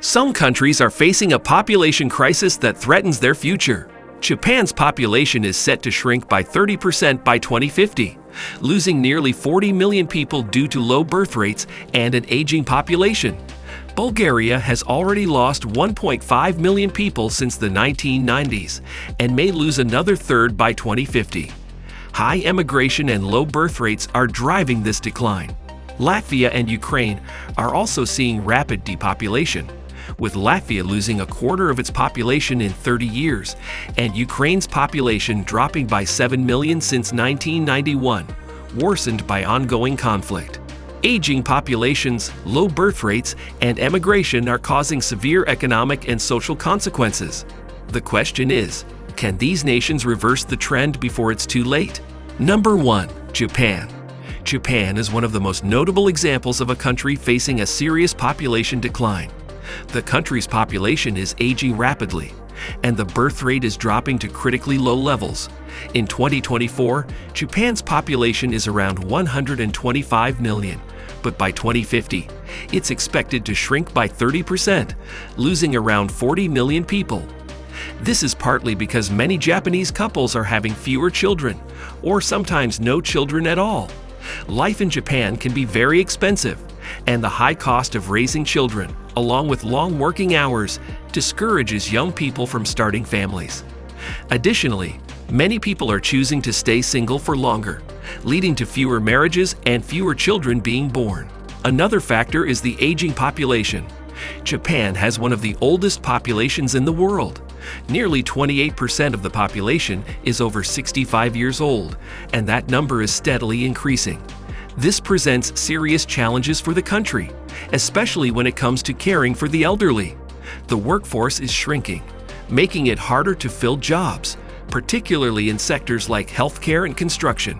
Some countries are facing a population crisis that threatens their future. Japan's population is set to shrink by 30% by 2050, losing nearly 40 million people due to low birth rates and an aging population. Bulgaria has already lost 1.5 million people since the 1990s and may lose another third by 2050. High emigration and low birth rates are driving this decline. Latvia and Ukraine are also seeing rapid depopulation, with Latvia losing a quarter of its population in 30 years and Ukraine's population dropping by 7 million since 1991, worsened by ongoing conflict. Aging populations, low birth rates, and emigration are causing severe economic and social consequences. The question is, can these nations reverse the trend before it's too late? Number 1. Japan. Japan is one of the most notable examples of a country facing a serious population decline. The country's population is aging rapidly, and the birth rate is dropping to critically low levels. In 2024, Japan's population is around 125 million, but by 2050, it's expected to shrink by 30%, losing around 40 million people. This is partly because many Japanese couples are having fewer children, or sometimes no children at all. Life in Japan can be very expensive, and the high cost of raising children, along with long working hours, discourages young people from starting families. Additionally, many people are choosing to stay single for longer, leading to fewer marriages and fewer children being born. Another factor is the aging population. Japan has one of the oldest populations in the world. Nearly 28% of the population is over 65 years old, and that number is steadily increasing. This presents serious challenges for the country, especially when it comes to caring for the elderly. The workforce is shrinking, making it harder to fill jobs, particularly in sectors like healthcare and construction.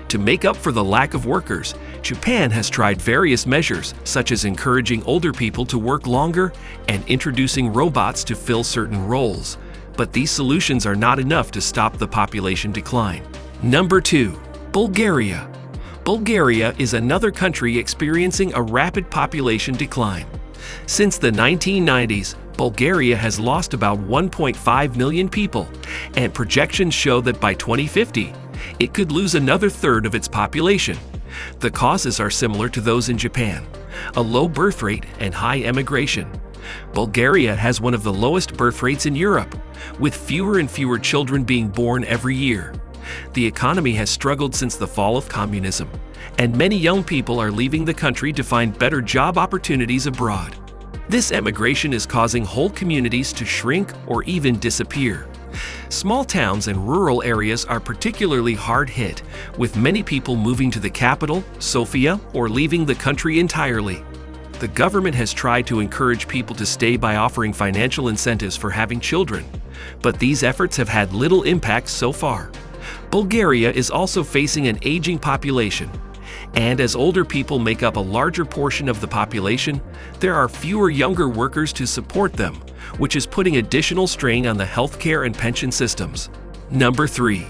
To make up for the lack of workers, Japan has tried various measures, such as encouraging older people to work longer and introducing robots to fill certain roles. But these solutions are not enough to stop the population decline. Number 2. Bulgaria. Bulgaria is another country experiencing a rapid population decline. Since the 1990s, Bulgaria has lost about 1.5 million people, and projections show that by 2050, it could lose another third of its population. The causes are similar to those in Japan: a low birth rate and high emigration. Bulgaria has one of the lowest birth rates in Europe, with fewer and fewer children being born every year. The economy has struggled since the fall of communism, and many young people are leaving the country to find better job opportunities abroad. This emigration is causing whole communities to shrink or even disappear. Small towns and rural areas are particularly hard hit, with many people moving to the capital, Sofia, or leaving the country entirely. The government has tried to encourage people to stay by offering financial incentives for having children, but these efforts have had little impact so far. Bulgaria is also facing an aging population, and as older people make up a larger portion of the population, there are fewer younger workers to support them, which is putting additional strain on the healthcare and pension systems. Number 3.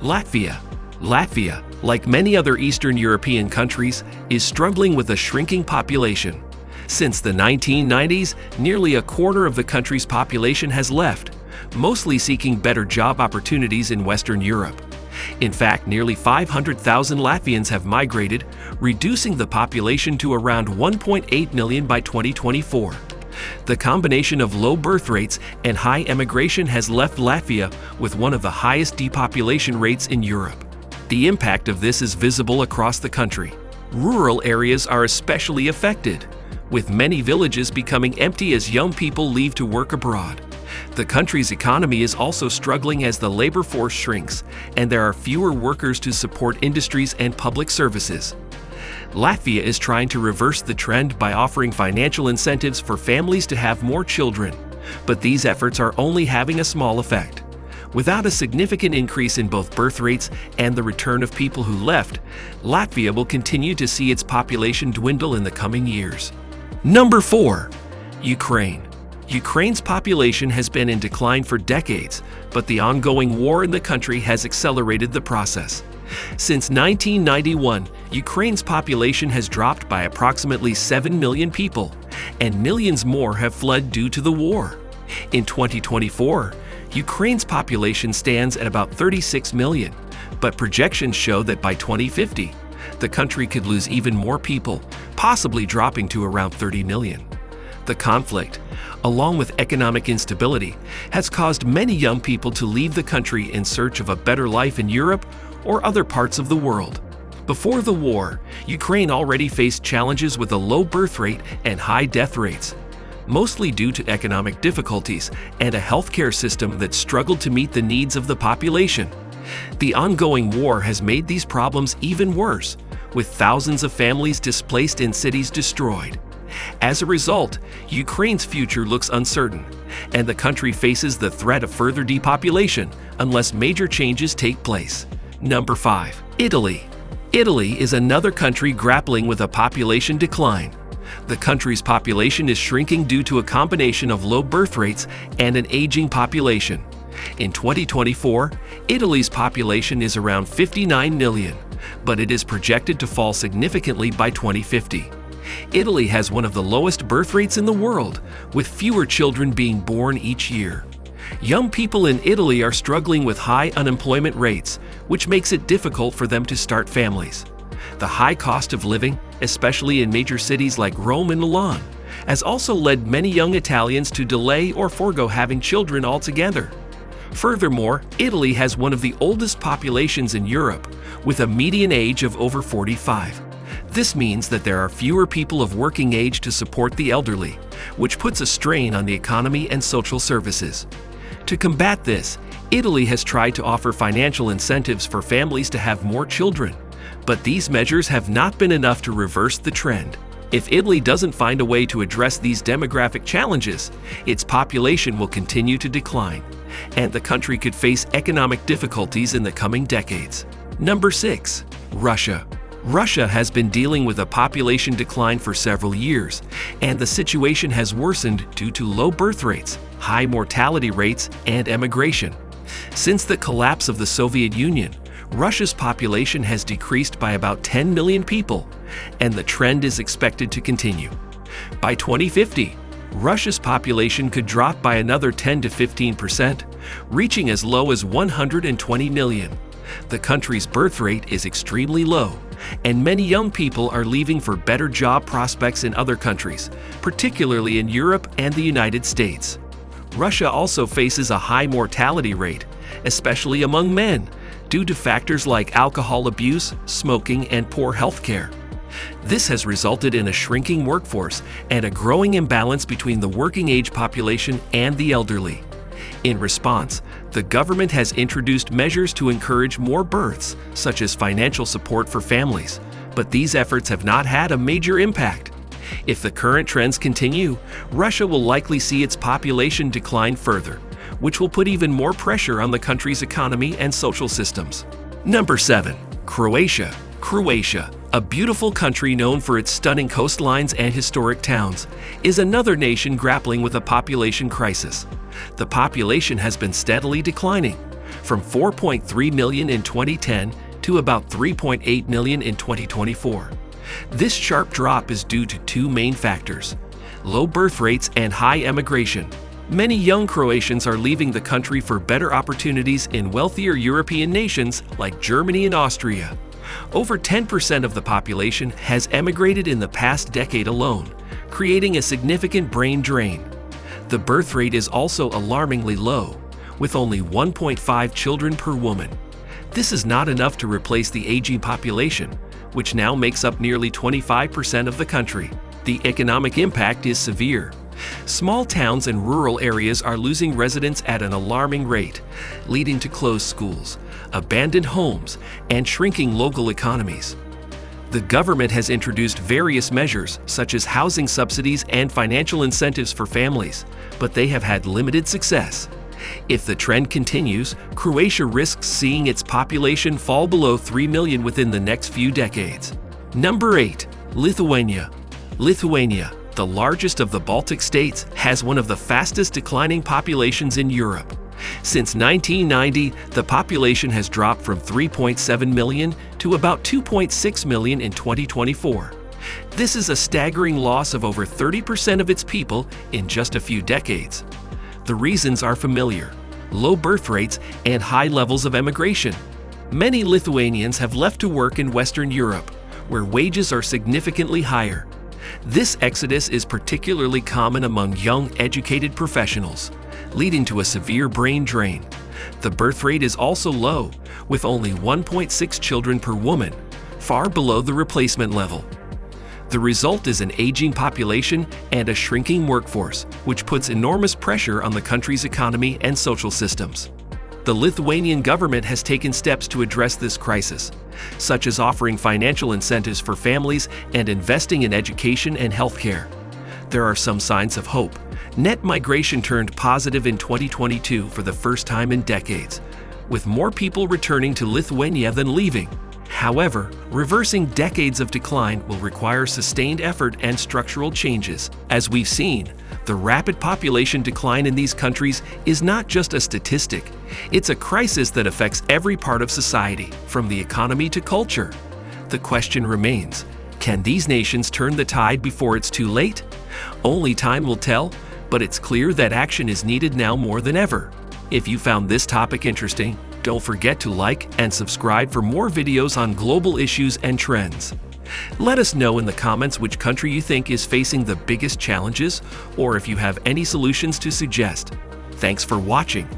Latvia. Latvia, like many other Eastern European countries, is struggling with a shrinking population. Since the 1990s, nearly a quarter of the country's population has left, mostly seeking better job opportunities in Western Europe. In fact, nearly 500,000 Latvians have migrated, reducing the population to around 1.8 million by 2024. The combination of low birth rates and high emigration has left Latvia with one of the highest depopulation rates in Europe. The impact of this is visible across the country. Rural areas are especially affected, with many villages becoming empty as young people leave to work abroad. The country's economy is also struggling as the labor force shrinks, and there are fewer workers to support industries and public services. Latvia is trying to reverse the trend by offering financial incentives for families to have more children, but these efforts are only having a small effect. Without a significant increase in both birth rates and the return of people who left, Latvia will continue to see its population dwindle in the coming years. Number 4. Ukraine. Ukraine's population has been in decline for decades, but the ongoing war in the country has accelerated the process. Since 1991, Ukraine's population has dropped by approximately 7 million people, and millions more have fled due to the war. In 2024, Ukraine's population stands at about 36 million, but projections show that by 2050, the country could lose even more people, possibly dropping to around 30 million. The conflict, along with economic instability, has caused many young people to leave the country in search of a better life in Europe or other parts of the world. Before the war, Ukraine already faced challenges with a low birth rate and high death rates, mostly due to economic difficulties and a healthcare system that struggled to meet the needs of the population. The ongoing war has made these problems even worse, with thousands of families displaced and cities destroyed. As a result, Ukraine's future looks uncertain, and the country faces the threat of further depopulation unless major changes take place. Number 5. Italy. Italy is another country grappling with a population decline. The country's population is shrinking due to a combination of low birth rates and an aging population. In 2024, Italy's population is around 59 million, but it is projected to fall significantly by 2050. Italy has one of the lowest birth rates in the world, with fewer children being born each year. Young people in Italy are struggling with high unemployment rates, which makes it difficult for them to start families. The high cost of living, especially in major cities like Rome and Milan, has also led many young Italians to delay or forego having children altogether. Furthermore, Italy has one of the oldest populations in Europe, with a median age of over 45. This means that there are fewer people of working age to support the elderly, which puts a strain on the economy and social services. To combat this, Italy has tried to offer financial incentives for families to have more children, but these measures have not been enough to reverse the trend. If Italy doesn't find a way to address these demographic challenges, its population will continue to decline, and the country could face economic difficulties in the coming decades. Number 6. Russia. Russia has been dealing with a population decline for several years, and the situation has worsened due to low birth rates, high mortality rates, and emigration. Since the collapse of the Soviet Union, Russia's population has decreased by about 10 million people, and the trend is expected to continue. By 2050, Russia's population could drop by another 10 to 15%, reaching as low as 120 million. The country's birth rate is extremely low, and many young people are leaving for better job prospects in other countries, particularly in Europe and the United States. Russia also faces a high mortality rate, especially among men, due to factors like alcohol abuse, smoking, and poor health care. This has resulted in a shrinking workforce and a growing imbalance between the working-age population and the elderly. In response, the government has introduced measures to encourage more births, such as financial support for families, but these efforts have not had a major impact. If the current trends continue, Russia will likely see its population decline further, which will put even more pressure on the country's economy and social systems. Number 7. Croatia. Croatia, a beautiful country known for its stunning coastlines and historic towns, is another nation grappling with a population crisis. The population has been steadily declining, from 4.3 million in 2010 to about 3.8 million in 2024. This sharp drop is due to two main factors: low birth rates and high emigration. Many young Croatians are leaving the country for better opportunities in wealthier European nations like Germany and Austria. Over 10% of the population has emigrated in the past decade alone, creating a significant brain drain. The birth rate is also alarmingly low, with only 1.5 children per woman. This is not enough to replace the aging population, which now makes up nearly 25% of the country. The economic impact is severe. Small towns and rural areas are losing residents at an alarming rate, leading to closed schools, abandoned homes, and shrinking local economies. The government has introduced various measures, such as housing subsidies and financial incentives for families, but they have had limited success. If the trend continues, Croatia risks seeing its population fall below 3 million within the next few decades. Number 8. Lithuania. Lithuania, the largest of the Baltic states, has one of the fastest declining populations in Europe. Since 1990, the population has dropped from 3.7 million to about 2.6 million in 2024. This is a staggering loss of over 30% of its people in just a few decades. The reasons are familiar: low birth rates and high levels of emigration. Many Lithuanians have left to work in Western Europe, where wages are significantly higher. This exodus is particularly common among young, educated professionals, leading to a severe brain drain. The birth rate is also low, with only 1.6 children per woman, far below the replacement level. The result is an aging population and a shrinking workforce, which puts enormous pressure on the country's economy and social systems. The Lithuanian government has taken steps to address this crisis, such as offering financial incentives for families and investing in education and healthcare. There are some signs of hope. Net migration turned positive in 2022 for the first time in decades, with more people returning to Lithuania than leaving. However, reversing decades of decline will require sustained effort and structural changes. As we've seen, the rapid population decline in these countries is not just a statistic. It's a crisis that affects every part of society, from the economy to culture. The question remains, can these nations turn the tide before it's too late? Only time will tell, but it's clear that action is needed now more than ever. If you found this topic interesting, don't forget to like and subscribe for more videos on global issues and trends. Let us know in the comments which country you think is facing the biggest challenges, or if you have any solutions to suggest. Thanks for watching.